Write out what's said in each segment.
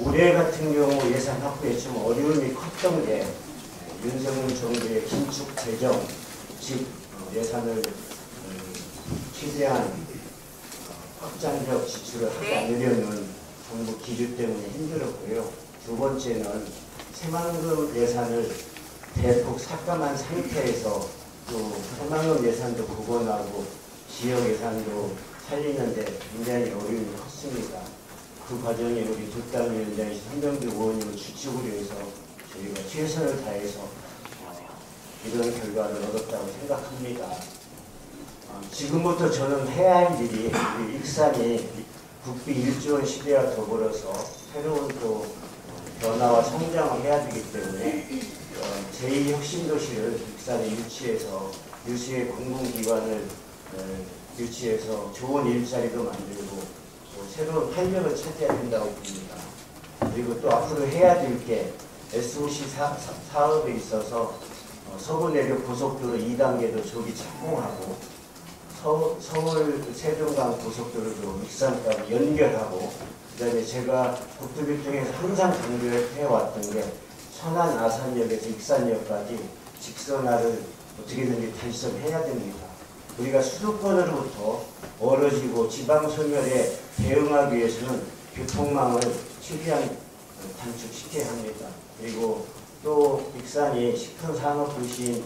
올해 같은 경우 예산 확보에 좀 어려움이 컸던 게 윤석열 정부의 긴축 재정, 즉 예산을 최대한 확장적 지출을 하지 않으려는 정부 기류 때문에 힘들었고요. 두 번째는 새만금 예산을 대폭 삭감한 상태에서 또 새만금 예산도 복원하고 지역 예산도 살리는데 굉장히 어려움이 컸습니다. 그 과정에 우리 조당위원장이신 한병주 의원님을 주축으로 해서 저희가 최선을 다해서 이런 결과를 얻었다고 생각합니다. 지금부터 저는 해야 할 일이 우리 익산이 국비 1조 원 시대와 더불어서 새로운 또 변화와 성장을 해야 되기 때문에 제2혁신도시를 익산에 유치해서 유수의 공공기관을 유치해서 좋은 일자리도 만들고 또 새로운 활력을 찾아야 된다고 봅니다. 그리고 또 앞으로 해야 될 게 SOC 사업에 있어서 서부내륙 고속도로 2단계도 조기 착공하고 서울 세종간 고속도로도 익산까지 연결하고 그다음에 제가 국토교통에서 항상 강조해왔던 게 천안 아산역에서 익산역까지 직선화를 어떻게든지 달성해야 됩니다. 우리가 수도권으로부터 멀어지고 지방 소멸에 대응하기 위해서는 교통망을 최대한 단축시켜야 합니다. 그리고 또 익산이 식품 산업 도시인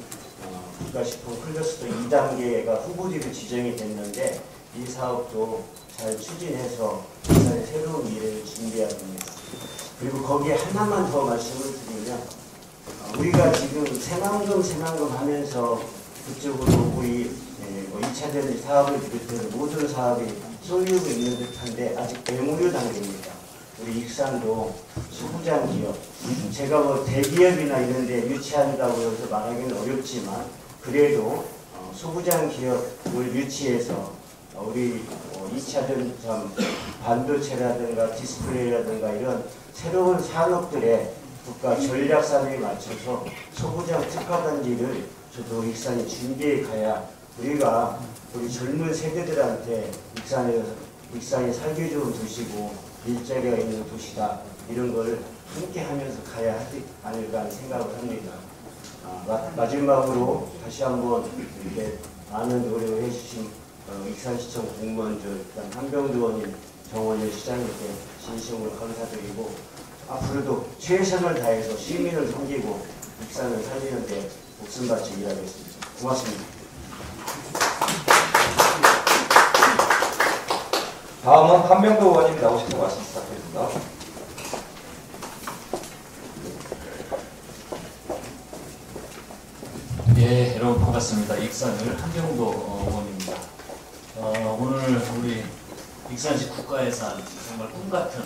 국가식품 클러스터 2단계가 후보지로 지정이 됐는데 이 사업도 잘 추진해서 익산의 새로운 미래를 준비해야 됩니다. 그리고 거기에 하나만 더 말씀을 드리면 우리가 지금 새만금 하면서 그쪽으로 우리 2차전 사업을 비롯해서 모든 사업이 쏠리고 있는 듯한데 아직 애무료 단계입니다. 우리 익산도 소부장 기업, 제가 뭐 대기업이나 이런 데 유치한다고 해서 말하기는 어렵지만 그래도 소부장 기업을 유치해서 우리 2차 전참 반도체라든가 디스플레이라든가 이런 새로운 산업들의 국가 전략 산업에 맞춰서 소부장 특화단지를 저도 익산이 준비해 가야 우리가 우리 젊은 세대들한테 익산이 살기 좋은 도시고 일자리가 있는 도시다 이런 걸 함께 하면서 가야 하지 않을까 하는 생각을 합니다. 마지막으로 다시 한번 이렇게 많은 노력을 해주신 익산시청 공무원들, 한병주 의원님, 정원일 시장님께 진심으로 감사드리고 앞으로도 최선을 다해서 시민을 섬기고 익산을 살리는 데 목숨 바쳐 일하겠습니다. 고맙습니다. 다음은 한병주 의원님 나오셔서 말씀 부탁드립니다. 예, 여러분 반갑습니다. 익산을 한병도 의원입니다. 오늘 우리 익산시 국가예산 정말 꿈같은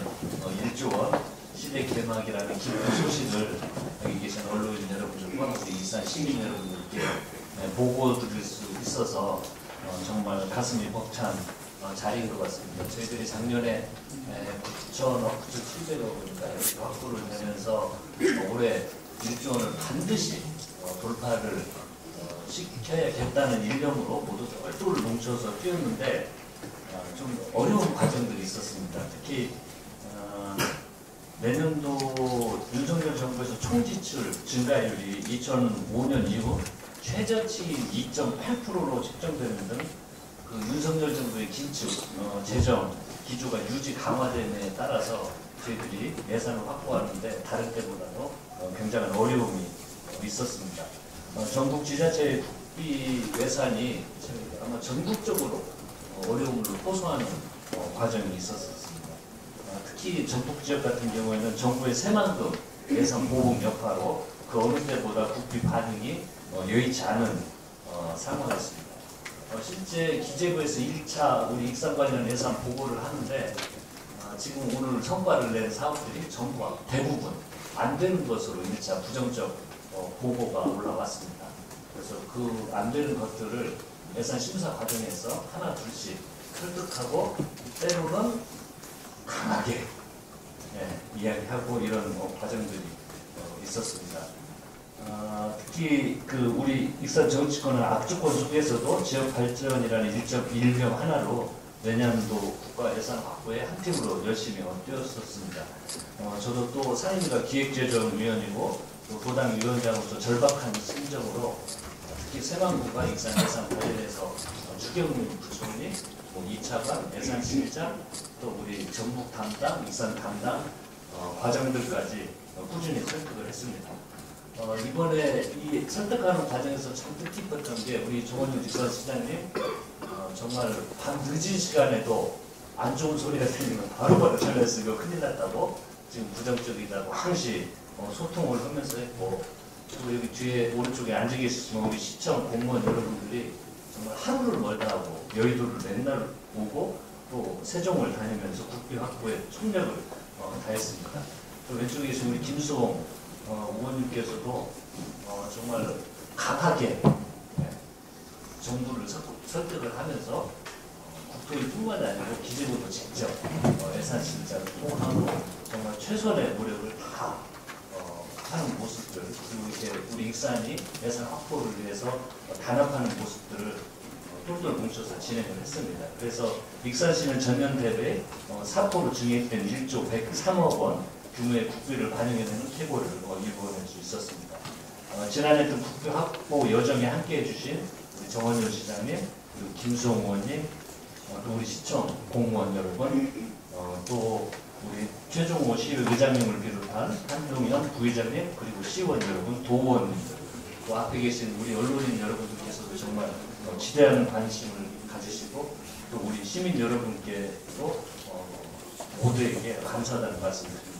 1조 원 시대 개막이라는 기쁜 소식을 여기 계신 언론인 여러분들과 우리 익산 시민 여러분들께 보고 드릴 수 있어서 정말 가슴이 벅찬 자리인 것 같습니다. 저희들이 작년에 9천억, 9,700억인가 이렇게 확보를 되면서 올해 1조 원을 반드시 돌파를 시켜야겠다는 일념으로 모두 얼굴을 뭉쳐서 뛰었는데 좀 어려운 과정들이 있었습니다. 특히 내년도 윤석열 정부에서 총지출 증가율이 2005년 이후 최저치인 2.8%로 책정되는 등 그 윤석열 정부의 긴축 재정 기조가 유지 강화됨에 따라서 저희들이 예산을 확보하는데 다른 때보다도 굉장한 어려움이 있었습니다. 전국 지자체의 국비 예산이 아마 전국적으로 어려움을 호소하는 과정이 있었습니다. 특히 전북 지역 같은 경우에는 정부의 새만금 예산 보험 여파로 그 어느 때보다 국비 반응이 여의치 않은 상황이었습니다. 실제 기재부에서 1차 우리 익산 관련 예산 보고를 하는데 지금 오늘 성과를 낸 사업들이 전부 대부분 안 되는 것으로 1차 부정적 보고가 올라왔습니다. 그래서 그 안 되는 것들을 예산 심사 과정에서 하나 둘씩 설득하고 때로는 강하게 이야기하고 이런 과정들이 있었습니다. 특히 그 우리 익산 정치권은 악조건 속에서도 지역 발전이라는 일정 하나로 내년도 국가 예산 확보에 한 팀으로 열심히 뛰었었습니다. 저도 또 상임위가 기획재정위원이고 또 도당 위원장으로서 절박한 심정으로 특히 새만구가 익산 예산 관련해서 추경민 부총리, 2차관 예산실장, 또 우리 전북 담당, 익산 담당 과장들까지 꾸준히 설득을 했습니다. 이번에 이 설득하는 과정에서 참 뜻깊었던 게 우리 정원윤 익산시장님 정말 밤 늦은 시간에도 안 좋은 소리가 들리면 바로바로 전화해서 이거 큰일 났다고 지금 부정적이다고 항시 소통을 하면서 했고, 또 여기 뒤에 오른쪽에 앉아 계시지만 우리 시청 공무원 여러분들이 정말 하루를 멀다 하고 여의도를 맨날 오고 또 세종을 다니면서 국비 확보에 총력을 다했습니다. 또 왼쪽에 계신 우리 김수홍 의원님께서도 정말 강하게 정부를 설득을 하면서 국토위뿐만 아니고 기재부도 직접 예산실장을 통하고 정말 최선의 노력을 다 하는 모습들, 그리고 이제 우리 익산이 예산 확보를 위해서 단합하는 모습들을 똘똘 뭉쳐서 진행을 했습니다. 그래서 익산시는 전년 대비 사포로 증액된 1조 103억 원 규모의 국비를 반영해내는 태고를 이루어낼 수 있었습니다. 지난해 또 국비 확보 여정에 함께해 주신 우리 정원윤 시장님, 그리고 김수홍 의원님, 또 우리 시청 공무원 여러분, 또 우리 최종호 시의회장님을 비롯한 한동현 부회장님, 그리고 시의원 여러분, 도의원님들, 또 앞에 계신 우리 언론인 여러분들께서도 정말 지대한 관심을 가지시고 또 우리 시민 여러분께도 모두에게 감사하다는 말씀을 드립니다.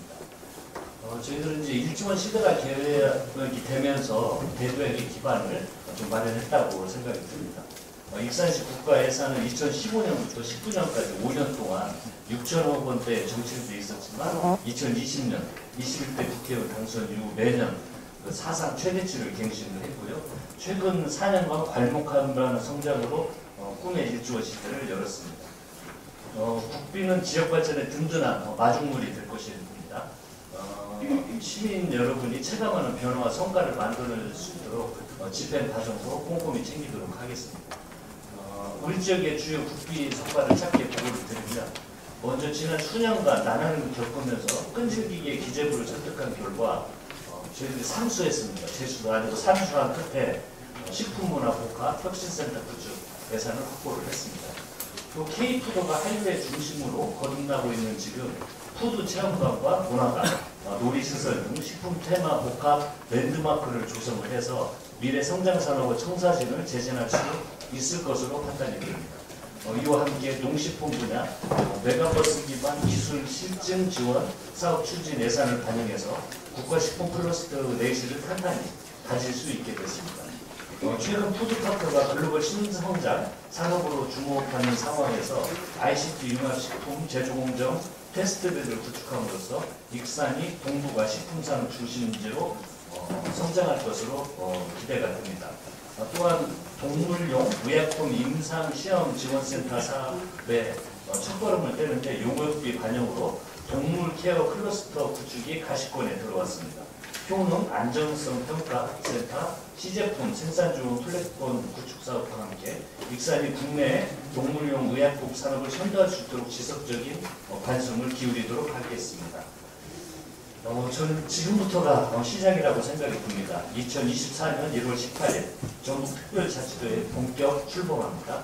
저희들은 이제 일정한 시대가 계획이 되면서 대도액의 기반을 좀 마련했다고 생각이 듭니다. 익산시 국가 예산은 2015년부터 19년까지 5년 동안 6천억 원대 정책돼 있었지만 2020년 21대 국회의원 당선 이후 매년 사상 최대치를 갱신을 했고요. 최근 4년간 괄목한다는 성장으로 꿈의 1조 시대를 열었습니다. 국비는 지역 발전에 든든한 마중물이 될 것입니다. 시민 여러분이 체감하는 변화와 성과를 만들어낼 수 있도록 집행 과정도 꼼꼼히 챙기도록 하겠습니다. 우리 지역의 주요 국비 성과를 짧게 보고를 드리면, 먼저 지난 수년간 난항을 겪으면서 끈질기게 기재부를 설득한 결과 저희들이 삼수했습니다. 제수도 아니고 삼수한 끝에 식품문화복합 혁신센터 구축 예산을 확보를 했습니다. 또 K푸드가 한류의 중심으로 거듭나고 있는 지금 푸드 체험관과 문화관, 놀이시설 등 식품 테마 복합 랜드마크를 조성을 해서 미래 성장 산업의 청사진을 재생할 수 있을 것으로 판단이 됩니다. 이와 함께 농식품 분야 메가버스 기반 기술 실증 지원 사업 추진 예산을 반영해서 국가식품 클러스터 내실을 탄탄히 가질 수 있게 됐습니다. 최근 푸드파크가 글로벌 신성장 산업으로 주목받는 상황에서 ICT 융합식품 제조공정 테스트베드를 구축함으로써 익산이 동북아 식품산업 중심지로 성장할 것으로 기대가 됩니다. 또한 동물용 의약품 임상시험지원센터 사업에 첫걸음을 떼는데 용역비 반영으로 동물 케어 클러스터 구축이 가시권에 들어왔습니다. 효능 안정성 평가 센터, 시제품 생산지원 플랫폼 구축 사업과 함께 익산이 국내 동물용 의약품 산업을 선도할 수 있도록 지속적인 관심을 기울이도록 하겠습니다. 저는 지금부터가 시작이라고 생각이 듭니다. 2024년 1월 18일 전국특별자치도에 본격 출범합니다.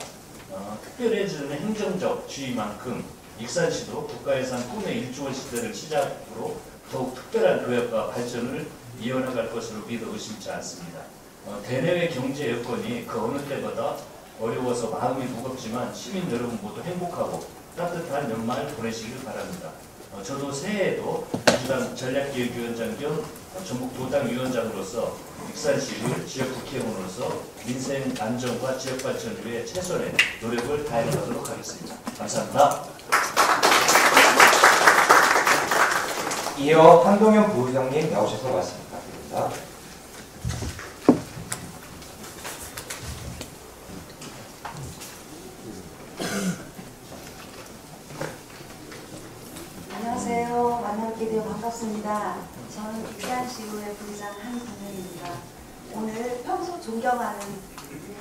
특별해지는 행정적 지위만큼 익산시도 국가예산 꿈의 1조 시대를 시작으로 더욱 특별한 교역과 발전을 이어나갈 것으로 믿어 의심치 않습니다. 대내외 경제 여건이 그 어느 때보다 어려워서 마음이 무겁지만 시민 여러분 모두 행복하고 따뜻한 연말 보내시길 바랍니다. 저도 새해에도 민주당 전략기획위원장 겸 전북도당위원장으로서 익산시를 지역국회의원으로서 민생 안정과 지역발전을 위해 최선의 노력을 다해나가도록 하겠습니다. 감사합니다. 이어 한동현 부의장님 나오셔서 말씀 부탁드립니다. 안녕하세요. 만나뵙게 되어 반갑습니다. 저는 익산시의회 부의장 한동현입니다. 오늘 평소 존경하는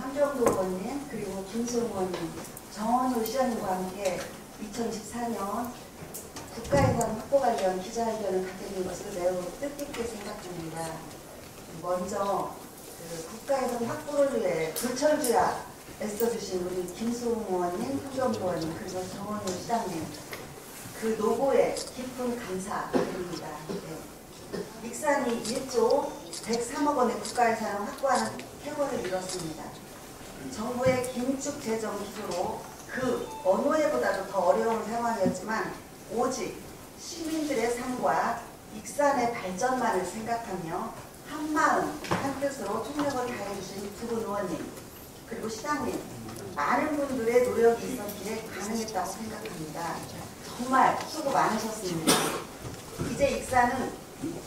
함정도 의원님, 그리고 김수홍 의원님, 정원효 시장님과 함께 2024년 국가예산 확보 관련 기자회견을 갖게 된 것을 매우 뜻깊게 생각합니다. 먼저 국가예산 확보를 위해 불철주야 애써주신 우리 김수홍 의원님, 황정도 의원님, 그리고 정원윤 시장님, 그 노고에 깊은 감사드립니다. 네. 익산이 1조 103억 원의 국가예산을 확보하는 쾌거를 이뤘습니다. 정부의 긴축 재정 기조로 그 어느 해보다도 더 어려운 상황이었지만 오직 시민들의 삶과 익산의 발전만을 생각하며 한마음 한뜻으로 총력을 다해주신 두 분 의원님 그리고 시장님 많은 분들의 노력이 있었기에 가능했다고 생각합니다. 정말 수고 많으셨습니다. 이제 익산은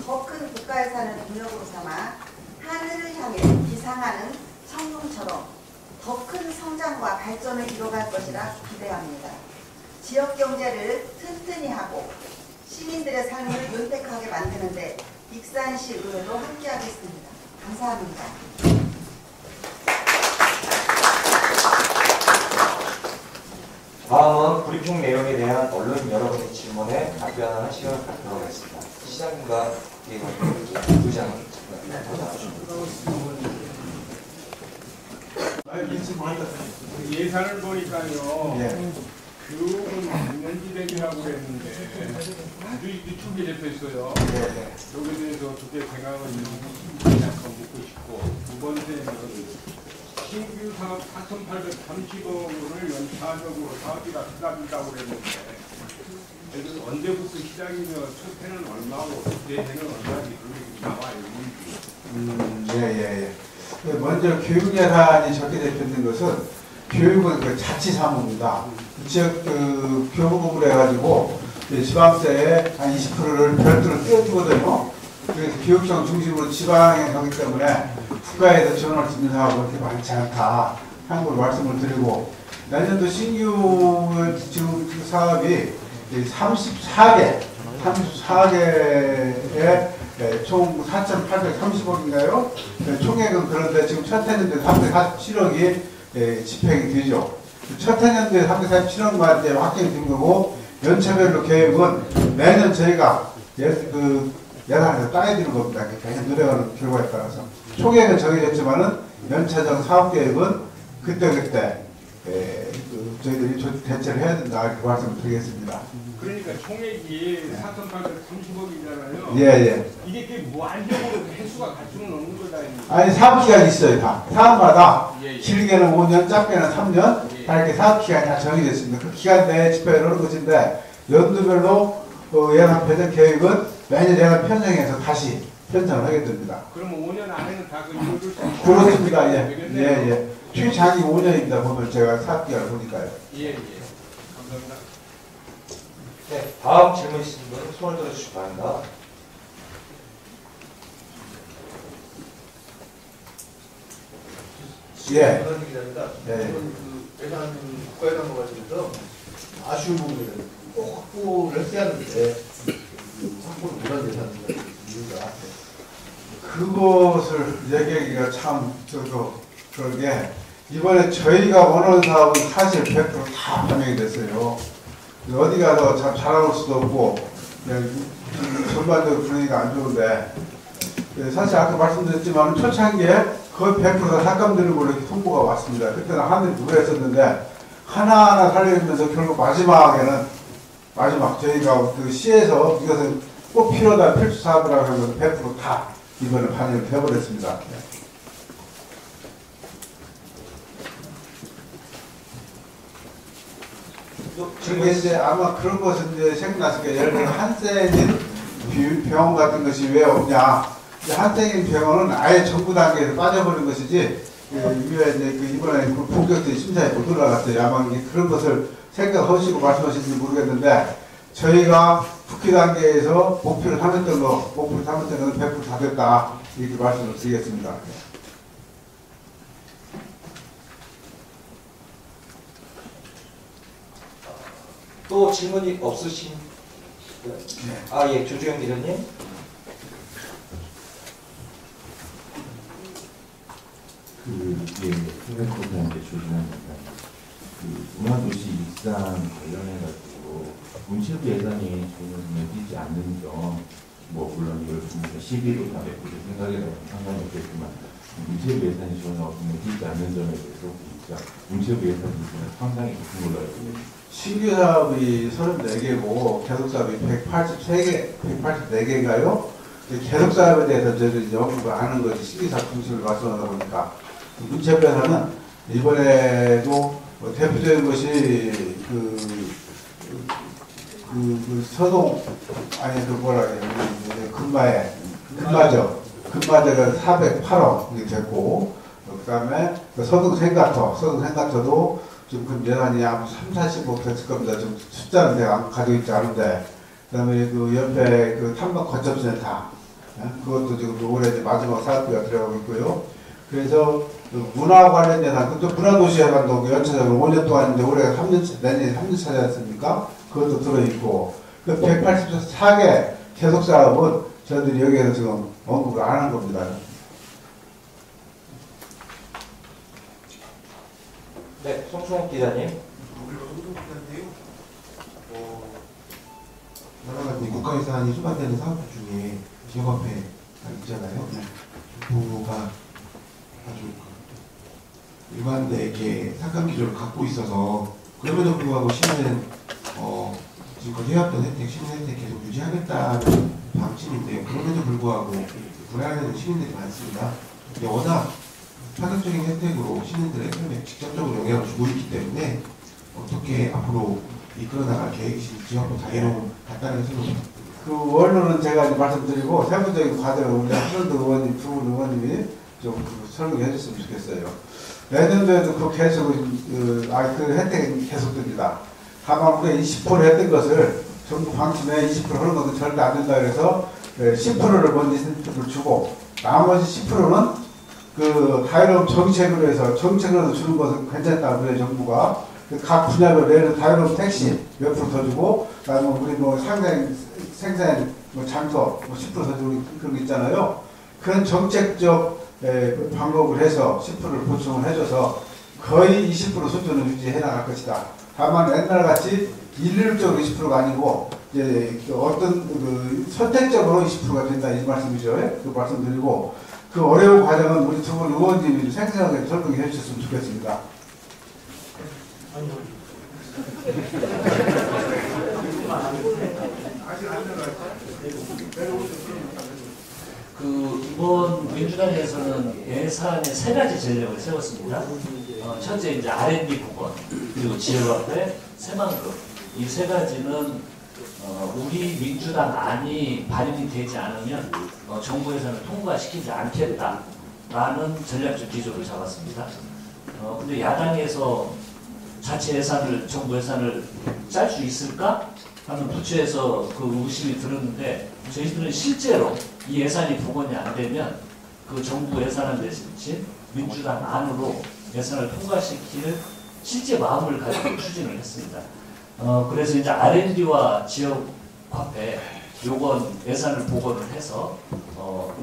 더 큰 국가예산을 동력으로 삼아 하늘을 향해 기상하는 청룡처럼 더 큰 성장과 발전을 이뤄갈 것이라 기대합니다. 지역 경제를 튼튼히 하고 시민들의 삶을 윤택하게 만드는데 익산시 의회로 함께하겠습니다. 감사합니다. 다음은 브리핑 내용에 대한 언론 여러분의 질문에 답변하는 시간을 갖도록 하겠습니다. 시장님과 의장은 예산을 보니까요. 네. 교육은 국년지대기라고 그랬는데 아주 유축이 잡혔어요. 여기에 대해서 어떻게 생각을 약간 묻고 싶고, 두 번째는 신규 사업 4,830억을 연차적으로 사업비가 부담된다고 그랬는데 그래서 언제부터 시작이며 첫 해는 얼마고 두 해는 얼마인지 그게 나와요. 예. 먼저 교육 예산이 적게 잡혀있는 것은 교육은 그 자치사무입니다. 지역 교부금을 해가지고 지방세의 한 20%를 별도로 떼어주거든요. 그래서 교육청 중심으로 지방에 가기 때문에 국가에서 지원할 수 있는 사업은 그렇게 많지 않다 하는 걸 말씀을 드리고, 내년도 신규 지금 사업이 34개의 총 4,830억인가요? 총액은 그런데 지금 첫 해년도에 347억이 집행이 되죠. 첫 해년도에 347억만 이제 확정이 된 거고, 연차별로 계획은 매년 저희가 예산에서 따내드리는 겁니다. 매년 노력하는 결과에 따라서. 총액은 정해졌지만은 연차정 사업계획은 그때그때 저희들이 대처를 해야 된다 이렇게 말씀을 드리겠습니다. 그러니까 총액이 4,830억이잖아요. 예. 이게 무한정으로 횟수가 갈 수는 없는 거다. 아니, 사업기간이 있어요. 다. 사업마다 예. 길게는 5년, 짧게는 3년 다 이렇게 사업기간이 다 정해져 있습니다. 그 기간 내에 집행을 하는 것인데, 연도별로 예산 배정 계획은 매년 예산 편성해서 다시 편성을 하게 됩니다. 그러면 5년 안에는 다 이루어질 수 있는 그렇습니다. 되겠네요. 예. 최장이 5년입니다. 보면 제가 사업기간을 보니까요. 예. 감사합니다. 네, 다음 질문 있으신 분은 손을 들어주시기 바랍니다. 예. 그런 얘기입니다. 네. 예산 국가예산 과정에서 아쉬운 부분을 꼭 확보를 했어야 하는데 확보를 못한 예산입니다. 이유가 그것을 얘기하기가 참 그러게, 이번에 저희가 원하는 사업은 사실 100%다 반영이 됐어요. 어디 가서 참 잘할 수도 없고 그냥 전반적으로 분위기가 안 좋은데, 사실 아까 말씀드렸지만 초창기에 거의 100%다 삭감되는 걸로 이렇게 통보가 왔습니다. 그때는 하늘이 누랬었는데 하나하나 살려면서 결국 마지막에는 저희가 그 시에서 이것은 꼭 필요하다 필수 사업이라고 하면 100% 다 이번에 반영이 되어버렸습니다. 그게 이제 아마 그런 것은 이제 생각났을 거예요. 예를 들어 한센인 병원 같은 것이 왜 없냐. 한센인 병원은 아예 정부 단계에서 빠져버린 것이지, 이번에 본격적인 심사에 못 올라갔어요. 아마 그런 것을 생각하시고 말씀하시는지 모르겠는데, 저희가 국회 단계에서 목표를 삼았던 거는 100% 다 됐다. 이렇게 말씀을 드리겠습니다. 또 질문이 없으신? 예, 조주영 기자님. 생각보다 조심합니다. 문화도시 익산 관련해가지고 문체부 예산이 지금 뛰지 않는 점, 뭐 물론 이걸 보면서 시비로 다 메꾸는 생각이라고 상관이 없겠지만 문체부 예산이 지원하고 뛰지 않는 점에 대해서 진짜 문체부 예산이 상당히 높은 걸로 알고 있습니다. 신규 사업이 34개고 계속 사업이 184개인가요? 계속 사업에 대해서 저희들이 연구를 아는 것이 신규 사업 중심을 말씀하다 보니까 문체부에서는 이번에도 대표적인 것이 그 서동 아니 그 뭐라 해야 금마저가 408억이 됐고 그다음에 서동 생가터도 지금 예산이 한 30-40억 됐을 겁니다. 좀 숫자는 내가 가지고 있지 않은데 그다음에 그 옆에 그 탐방 거점센터 그것도 지금 올해 이제 마지막 사업비가 들어가고 있고요. 그래서 그 문화 관련 예산, 그것도 문화도시 예산도 연차적으로 5년 동안인데 올해가 3년, 내년에 3년 차지 않습니까? 그것도 들어있고, 그 184개 계속 사업은 저희들이 여기에서 지금 언급을 안 한 겁니다. 네, 송승욱 기자님. 여러 가지 국가예산이 수반되는 사업들 중에 지역화폐가 있잖아요. 정부가 아주 일관되게 삭감 기조를 갖고 있어서 그럼에도 불구하고 시민은 지금까지 해왔던 혜택, 시민 혜택 계속 유지하겠다는 방침인데요. 그럼에도 불구하고 불안해하는 시민들이 많습니다. 근데 워낙 파격적인 혜택으로 시민들의 삶에 직접적으로 영향을 주고 있기 때문에 어떻게 앞으로 이끌어나갈 계획이신지 지역도 다해놓은 간단하게 설명드립니다. 그 원론은 제가 이제 말씀드리고 세부적인 과정을 우리 한선도 의원님, 두 분 의원님이 좀 설명해 주셨으면 좋겠어요. 내년도에도 그 계속 그 혜택이 계속됩니다. 다만 우리가 20% 했던 것을 정부 방침에 20% 하는 것은 절대 안 된다 그래서 10%를 먼저 인센티브를 주고 나머지 10%는 그 다이럼 정책으로 해서 정책으로 주는 것은 괜찮다 그래요 정부가. 각 분야별로 예를 다이럼 택시 몇 프로 더 주고 그다음에 우리 뭐 생산 뭐 장터 뭐 10% 더 주고 그런 게 있잖아요. 그런 정책적 방법을 해서 10%를 보충을 해줘서 거의 20% 수준을 유지해 나갈 것이다. 다만 옛날같이 일률적으로 20%가 아니고 이제 어떤 그 선택적으로 20%가 된다 이 말씀이죠. 그 말씀드리고 그 어려운 과정은 우리 두 분 의원님이 생생하게 설명해 주셨으면 좋겠습니다. 그 이번 민주당에서는 예산에 세 가지 전략을 세웠습니다. 첫째 이제 R&D 부분 그리고 지역화폐, 새만금 이 세 가지는 우리 민주당 안이 반영이 되지 않으면 정부 예산을 통과시키지 않겠다라는 전략적 기조를 잡았습니다. 근데 야당에서 자체 예산을 정부 예산을 짤 수 있을까 하는 부처에서 그 의심이 들었는데 저희들은 실제로 이 예산이 복원이 안 되면 그 정부 예산안 대신 민주당 안으로 예산을 통과시킬 실제 마음을 가지고 추진을 했습니다. 그래서 이제 R&D와 지역 화폐 요건 예산을 복원을 해서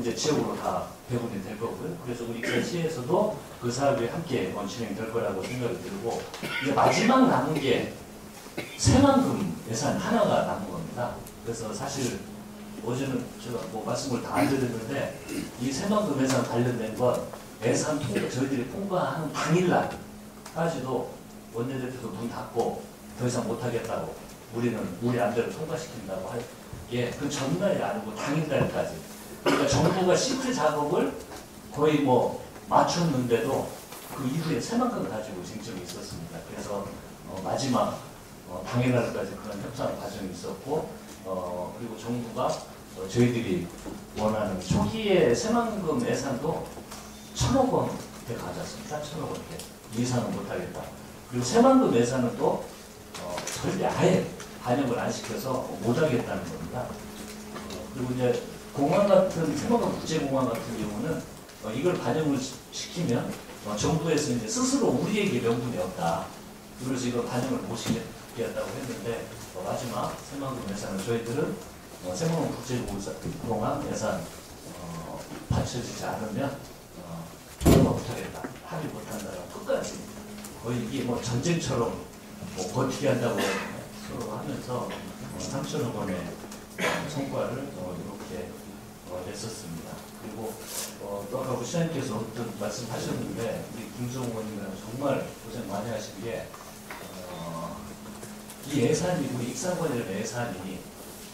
이제 지역으로 다 배분이 될 거고요. 그래서 우리 시에서도 그 사업이 함께 진행될 거라고 생각이 들고 이제 마지막 남은 게 새만금 예산 하나가 남은 겁니다. 그래서 사실 어제는 제가 뭐 말씀을 다 안 드렸는데 이 새만금 예산 관련된 건 예산 통과 저희들이 통과하는 당일날까지도 원내대표도 문 닫고 더 이상 못하겠다고 우리는 우리 안대로 통과시킨다고 할 게 그 전날이 아니고 당일날까지. 그러니까 정부가 시트 작업을 거의 뭐 맞췄는데도 그 이후에 새만큼 가지고 쟁점이 있었습니다. 그래서 마지막 당일날까지 그런 협상 과정이 있었고 그리고 정부가 저희들이 원하는 초기에 새만금 예산도 1,000억 원대 가졌습니다. 1,000억 원대 이상은 못하겠다. 그리고 새만금 예산은 또 절대 아예 반영을 안 시켜서 못하겠다는 겁니다. 그리고 이제 공항 같은 새만금 국제공항 같은 경우는 이걸 반영을 시키면 정부에서 이제 스스로 우리에게 명분이 없다. 그래서 이걸 반영을 못 시켰다고 했는데 마지막 새만금 예산을 저희들은 새만금 국제공항 예산 받쳐지지 않으면 통과 못하겠다. 합의 못한다고 끝까지 거의 이게 뭐 전쟁처럼 뭐 버티게 한다고 서로 하면서 3천억 원의 성과를 이렇게 냈었습니다. 그리고 또 아까 우리 시장님께서 어떤 말씀하셨는데 우리 김수홍 의원님은 정말 고생 많이 하신 게 이 예산이 우리 익산관련 예산이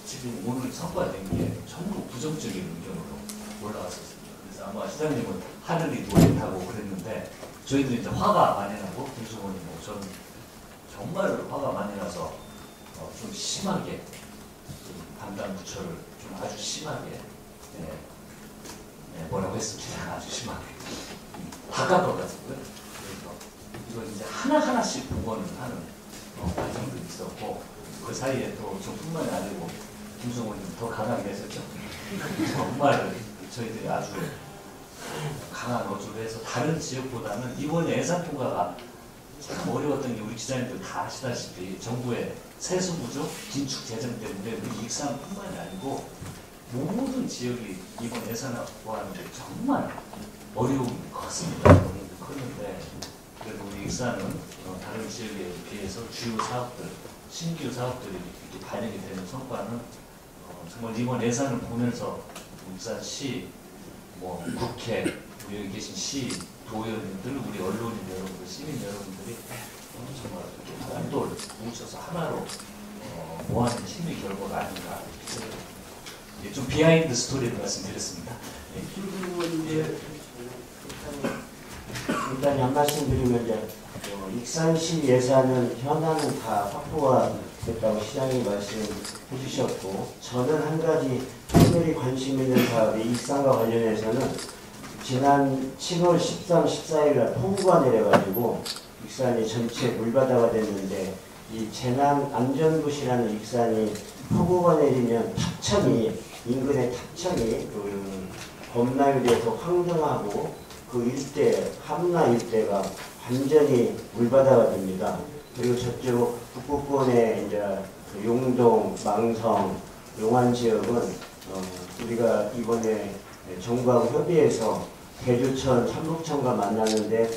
지금 오늘 성과된 게 전부 부정적인 의견으로 올라왔었습니다. 그래서 아마 시장님은 하늘이 노릇하고 그랬는데 저희도 이제 화가 많이 나고 김수홍 의원님은 저는 정말 화가 많이 나서 좀 심하게 담당 부처를 좀 아주 심하게 뭐라고 했습니다. 아주 심하게 다 깎아가지고요. 그래서 이걸 이제 하나하나씩 복원을 하는 과정도 있었고 그 사이에 또 저뿐만이 아니고 김성호님 더 강하게 했었죠. 정말 저희들이 아주 강한 어조로 해서 다른 지역보다는 이번 예산 통과가 참 어려웠던 게 우리 기자님들 다 아시다시피 정부의 세수 부족, 긴축 재정 때문에 우리 익산뿐만이 아니고 모든 지역이 이번 예산 확보하는 게 정말 어려움이 컸습니다. 너무 컸는데 그래도 우리 익산은 다른 지역에 비해서 주요 사업들, 신규 사업들이 이렇게 반영이 되는 성과는 정말 이번 예산을 보면서 익산시, 뭐 국회, 여기 계신 시, 도의원님들, 우리 언론인 여러분들, 시민 여러분들이 정말 이렇게 한돌 뭉쳐서 하나로 모아낸 힘의 결과가 아닌가 생각합니다. 좀 비하인드 스토리를 말씀드렸습니다. 일단 한 말씀 드리면 이제 익산시 예산은 현안은 다 확보가 됐다고 시장님 말씀해 주셨고 저는 한 가지 특별히 관심 있는 사업이 익산과 관련해서는 지난 7월 13, 14일 날 폭우가 내려가지고 익산이 전체 물바다가 됐는데 이 재난안전부시라는 익산이 폭우가 내리면 탑천이 인근의 탑천이 그 범람돼서 황등하고 그 일대 함나 일대가 완전히 물바다가 됩니다. 그리고 저쪽 북부권의 이제 용동, 망성, 용안 지역은 우리가 이번에 정부하고 협의해서 대주천, 삼북천과 만나는데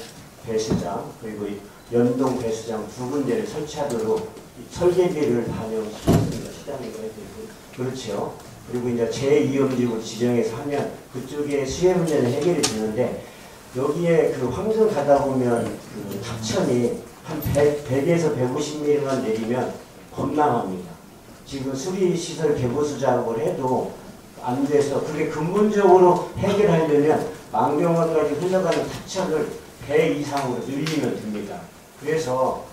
배수장 그리고 연동 배수장 두 군데를 설치하도록 설계비를 반영시켰습니다. 시장님과 그렇죠. 그리고 이제 제2음지구 지정해서 하면 그쪽에 수해 문제는 해결이 되는데 여기에 그 황성 가다 보면 그 탑천이 한 100에서 150mm만 내리면 범람합니다. 지금 수리시설 개보수 작업을 해도 안 돼서 그게 근본적으로 해결하려면 망경원까지 흘러가는 탑천을 배 이상으로 늘리면 됩니다. 그래서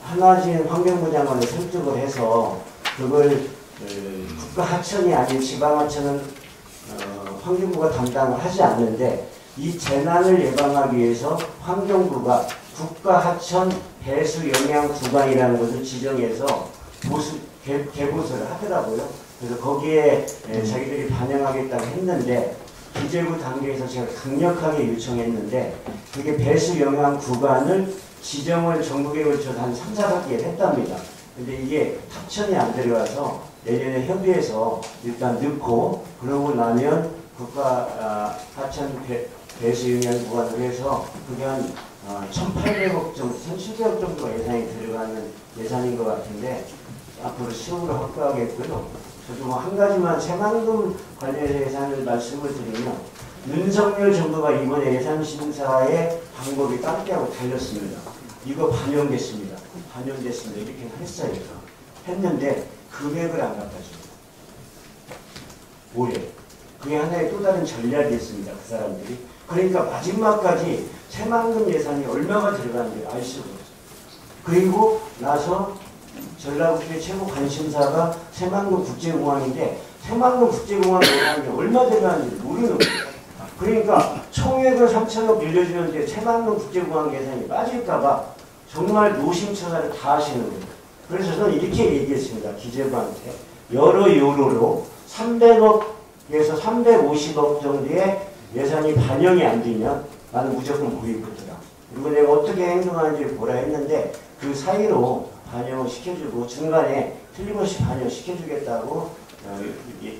한화진 환경부 장관을 설득을 해서 그걸 국가 하천이 아닌 지방 하천은 환경부가 담당을 하지 않는데 이 재난을 예방하기 위해서 환경부가 국가 하천 배수 영향 구간이라는 것을 지정해서 개보수를 하더라고요. 그래서 거기에 자기들이 반영하겠다고 했는데 기재부 단계에서 제가 강력하게 요청했는데 그게 배수 영향 구간을 지정을 전국에 걸쳐서 한 3, 4학기에 했답니다. 근데 이게 탑천이 안 들어가서 내년에 협의해서 일단 넣고 그러고 나면 국가 하천 배수 영향 구간을 해서 그게 한 1,800억 정도, 1,700억 정도가 예산이 들어가는 예산인 것 같은데 앞으로 시험으로 확보하겠고요. 저도 뭐 한 가지만 새만금 관련 예산을 말씀을 드리면 윤석열 정부가 이번에 예산 심사의 방법이 깜짝하고 달렸습니다. 이거 반영됐습니다. 이렇게 했어요. 했는데 금액을 안 갖다 줍니다. 올해. 그게 하나의 또 다른 전략이 있습니다. 그 사람들이. 그러니까 마지막까지 새만금 예산이 얼마가 들어가는지 알 수가 없어요. 그리고 나서 전라북도의 최고 관심사가 새만금 국제공항인데 새만금 국제공항 예산이 얼마 들어가는지 모르는 거예요. 그러니까 총액을 3천억 빌려주는데 새만금 국제공항 예산이 빠질까봐 정말 노심초사를 다 하시는 거예요. 그래서 저는 이렇게 얘기했습니다. 기재부한테 여러 요로로 300억에서 350억 정도의 예산이 반영이 안 되면 나는 무조건 보이콧하라. 그리고 내가 어떻게 행동하는지 보라 했는데 그 사이로 반영을 시켜주고 중간에 틀림없이 반영시켜주겠다고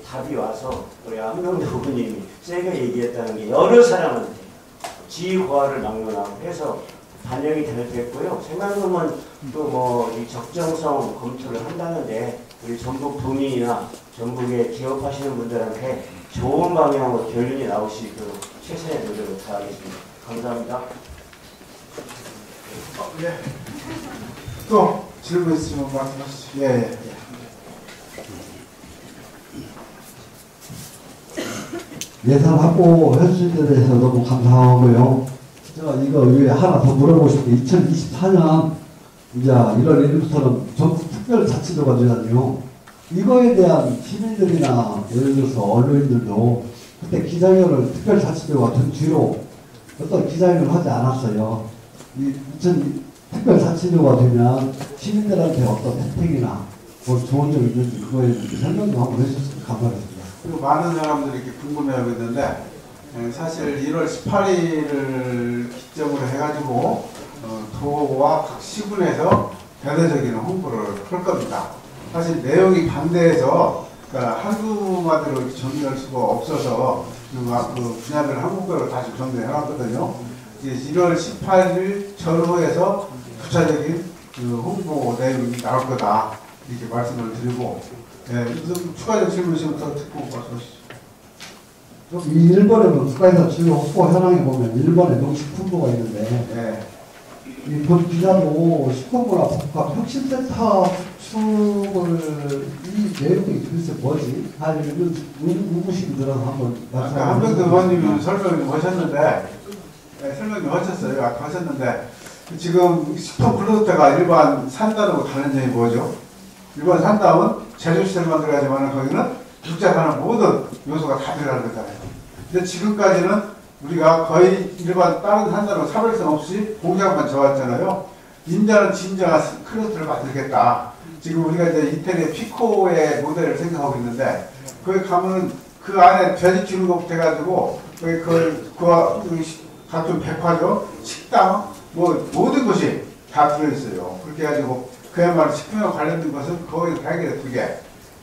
답이 와서 우리 한명대 후보님이 세게 얘기했다는 게 여러 사람한테 지휘고하를 막론하고 해서 반영이 됐고요. 새만금은 또 뭐 이 적정성 검토를 한다는데 우리 전북 도민이나 전북에 기업하시는 분들한테 좋은 방향으로 결론이 나오시도록 최선의 노력을 다하겠습니다. 감사합니다. 예. 또 질문 있으면 말씀하시죠. 예. 예산 확보 해주신 데 대해서 너무 감사하고요. 제가 이거 위에 하나 더 물어보고 싶은 게 2024년 이제 1월 1일부터는 전국 특별자치도가 되잖아요. 이거에 대한 시민들이나 예를 들어서 언론인들도 그때 기자회견을 특별자치도가 된 뒤로 어떤 기자회견을 하지 않았어요. 이 특별자치도가 되면 시민들한테 어떤 혜택이나 뭐 좋은 점이 있는지 그거에 대해서 설명 좀 한번 해주셨으면 감사하겠습니다. 그리고 많은 사람들이 이렇게 궁금해하고 있는데 사실 1월 18일을 기점으로 해가지고 도와 각 시군에서 대대적인 홍보를 할 겁니다. 사실 내용이 반대해서 그러니까 한두 마디로 정리할 수가 없어서 그 분야별 한국어로 다시 정리해놨거든요. 1월 18일 전후에서 구체적인 그 홍보 내용이 나올 거다 이렇게 말씀을 드리고, 무슨 추가적 질문 있으면 더 듣고 말씀하시죠. 이 일본에는 국가에서 주요 홍보 현황에 보면 일본의 농식품부가 있는데 이 기자도 식품부나 복합 혁신센터 축을 이 내용이 도대체 뭐지? 누구시기 들어서 한번 말씀해 아까 한병도 의원님이 설명 좀 하셨는데 설명 좀 하셨어요. 아까 하셨는데 지금 식품 프로덕트가 일반 산다하고 다른 점이 뭐죠? 일반 산다은 제조시설 만들어야지만 거기는 육작하는 모든 요소가 다 들어가는 거잖아요. 근데 지금까지는 우리가 거의 일반 다른 산다로 차별성 없이 공장만 좋았잖아요. 인자는 진정한 크로스를 만들겠다. 지금 우리가 이제 이태리의 피코의 모델을 생각하고 있는데 거기 가면은 그 안에 돼지 키우는 것부터 해가지고 그 각종 백화점, 식당 뭐 모든 것이 다 들어있어요. 그렇게 해가지고 그야말로 식품과 관련된 것은 거의 대개 2개.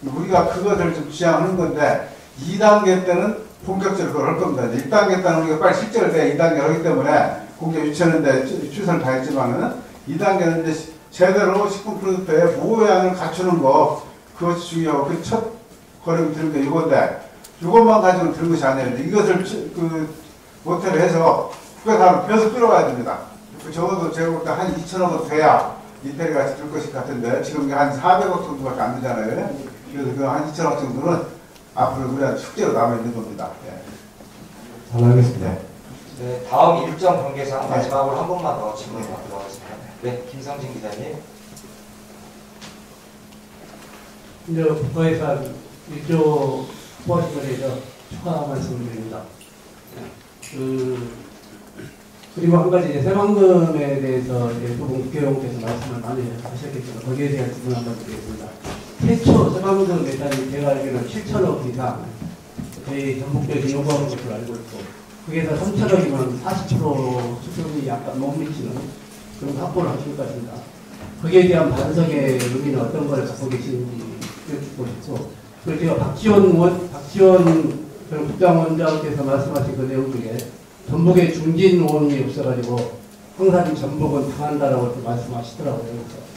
우리가 그것을 좀 지향하는 건데 2단계 때는 본격적으로 그걸 할 겁니다. 1단계 때는 우리가 빨리 실제로 2단계를 하기 때문에 공개 유치하는데 최선을 다했지만은 2단계는 이제 제대로 식품 프로덕트의 모양을 갖추는 거 그것이 중요하고 그 첫 걸음 드는 게 이건데 이것만 가지고는 드는 것이 아니에요. 이것을 모태를 해서 국가사업을 계속 끌어가야 됩니다. 적어도 제가 볼 때 한 2천억은 돼야 이태리가 들 것일 같은데 지금 한 400억 정도밖에 안 되잖아요. 그래서 그 한 2천억 정도는 앞으로 우리한테 숙제로 남아있는 겁니다. 잘 알겠습니다. 네, 다음 일정 관계상 마지막으로 한 번만 더 질문 받도록 하겠습니다. 네, 김성진 기자님. 이제 국가예산 1조 후보심에 대해서 추가 말씀을 드립니다. 그리고 한 가지 이제 새만금에 대해서 이제 국회의원께서 말씀을 많이 하셨겠지만 거기에 대한 질문 한번 드리겠습니다. 최초 새만금 예산이 제가 알기로는 7천억 이상 저희 전북도에서 요구하는 것으로 알고 있고 거기에서 3천억이면 40% 수준이 약간 못 미치는 그런 확보를 하실 것 같습니다. 거기에 대한 반성의 의미는 어떤 걸 갖고 계시는지 듣고 싶고 그리고 제가 박지원 국장원장께서 말씀하신 그 내용 중에 전북에 중진원이 없어가지고 항상 전북은 당한다라고 말씀하시더라고요. 그래서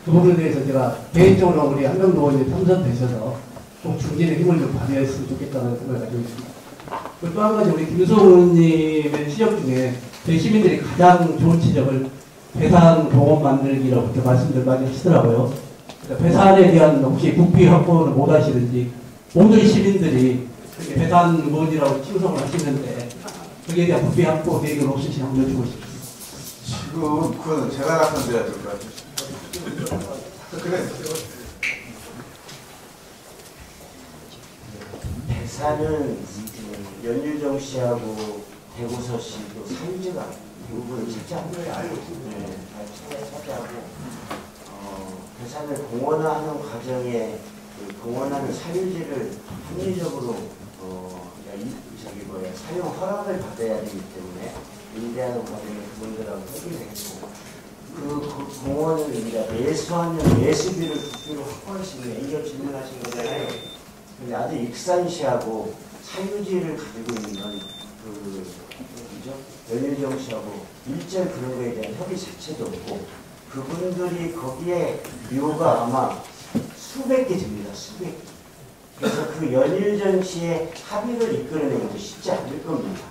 그 부분에 대해서 제가 개인적으로 우리 한명도 의원님 참선되셔서 꼭 중진의 힘을 좀 발휘했으면 좋겠다는 생각을 가지고 있습니다. 또 한 가지 우리 김성훈 의원님의 지적 중에 저희 시민들이 가장 좋은 지적을 배산 공원 만들기라고 그렇게 말씀들 많이 하시더라고요. 그러니까 배산에 대한 혹시 국비 확보를 못 하시는지 모든 시민들이 배산 의원이라고 칭송을 하시는데 거기에 대한 국비 확보 계획은 없으신지 한번 여쭈고 싶습니다. 지금 그건 제가 답변드려야 될 것 같아요. 그래. 배산은 연유정 씨하고 대구서 씨도 사유지가 부분을 짓지 않고요. 차지하고 배산을 공원화하는 과정에 공원화는 사유지를 합리적으로 사용 허락을 받아야 되기 때문에 임대하는 과정에 그분들하고 협의를 했고 그 공원을 이제 매수하는 매수비를 국비로 확보할 수 있는 이런 질문하신 거잖아요. 근데 아주 익산시하고 사유지를 가지고 있는 그 그죠? 연일정 씨하고 일절 그런 거에 대한 협의 자체도 없고 그분들이 거기에 묘가 아마 수백 개 됩니다. 수백 개. 그래서 그 연일정 씨의 합의를 이끌어내는 게 쉽지 않을 겁니다.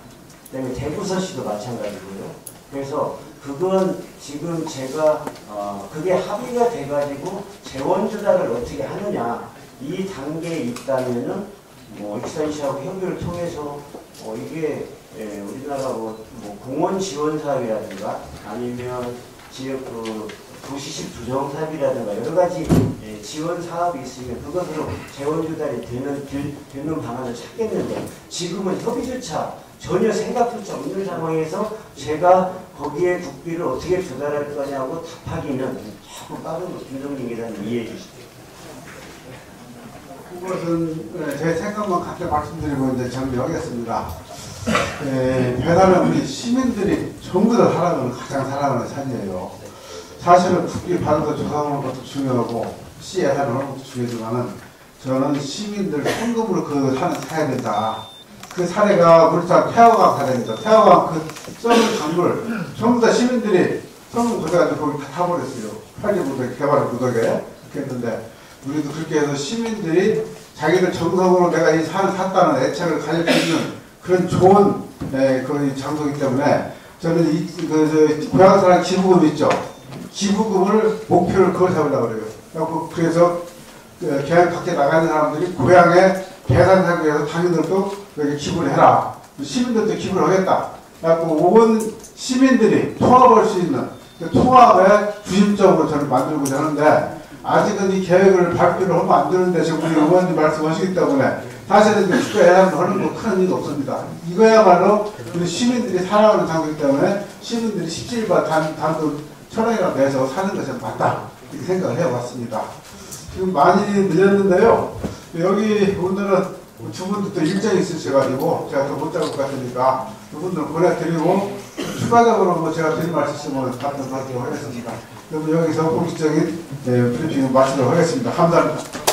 그다음에 대구서씨도 마찬가지고요. 그래서 그건 지금 제가 그게 합의가 돼가지고 재원 조달을 어떻게 하느냐 이 단계에 있다면은 뭐 익산시하고 협의를 통해서 이게 우리나라 뭐 공원 지원 사업이라든가 아니면 지역 도시식 부정 사업이라든가 여러 가지 지원 사업이 있으면 그것으로 재원 조달이 되는 방안을 찾겠는데 지금은 협의조차 전혀 생각조차 없는 상황에서 제가 거기에 국비를 어떻게 조달할 거냐고 답하기는 자꾸 빠른 거 김성민 기자님 이해해 주시죠. 그것은 제 생각만 갖다 말씀드리고 이제 정리하겠습니다. 배달은 우리 시민들이 전부 다 사랑하는 가장 사랑하는 산이에요. 사실은 국비 받은 거 조사하는 것도 중요하고 시에 하는 것도 중요하지만은 저는 시민들 현금으로 그 산을 사야 된다. 그 사례가 울산 태화강 사례입니다. 태화강 그 썩은 강물 전부 다 시민들이 썩은 거래가지고 거기 다 타버렸어요. 팔리부터 개발을 못하게 그렇게 했는데 우리도 그렇게 해서 시민들이 자기들 정성으로 내가 이 산을 샀다는 애착을 가질 수 있는 그런 좋은 그런 장소이기 때문에 저는 고향사랑 기부금 있죠. 기부금을 목표를 그걸 잡으려고 그래요. 그래서 계양 밖에 나가는 사람들이 고향에 계산하기 위해서 당인들도 여기 기부를 해라. 시민들도 기부를 하겠다. 그래서 온 시민들이 통합할 수 있는 통합의 중심적으로 저는 만들고자 하는데 아직은 이 계획을 발표를 하면 안 되는데 지금 우리 의원님 말씀하시기 때문에 사실은 국가 예산을 하는 거 큰 의미가 없습니다. 이거야말로 우리 시민들이 살아가는 장소이기 때문에 시민들이 17바 단돈 1,000원이라도 내서 사는 것이 맞다. 이렇게 생각을 해왔습니다. 지금 많이 늦었는데요. 여기 오늘은 두 분도 또 일정이 있으셔가지고 제가 더 못 잡을 것 같으니까 두 분들 보내드리고 추가적으로 뭐 제가 드릴 말씀 있으면 답변하도록 하겠습니다. 그럼 여기서 공식적인 브리핑을 마치도록 하겠습니다. 감사합니다.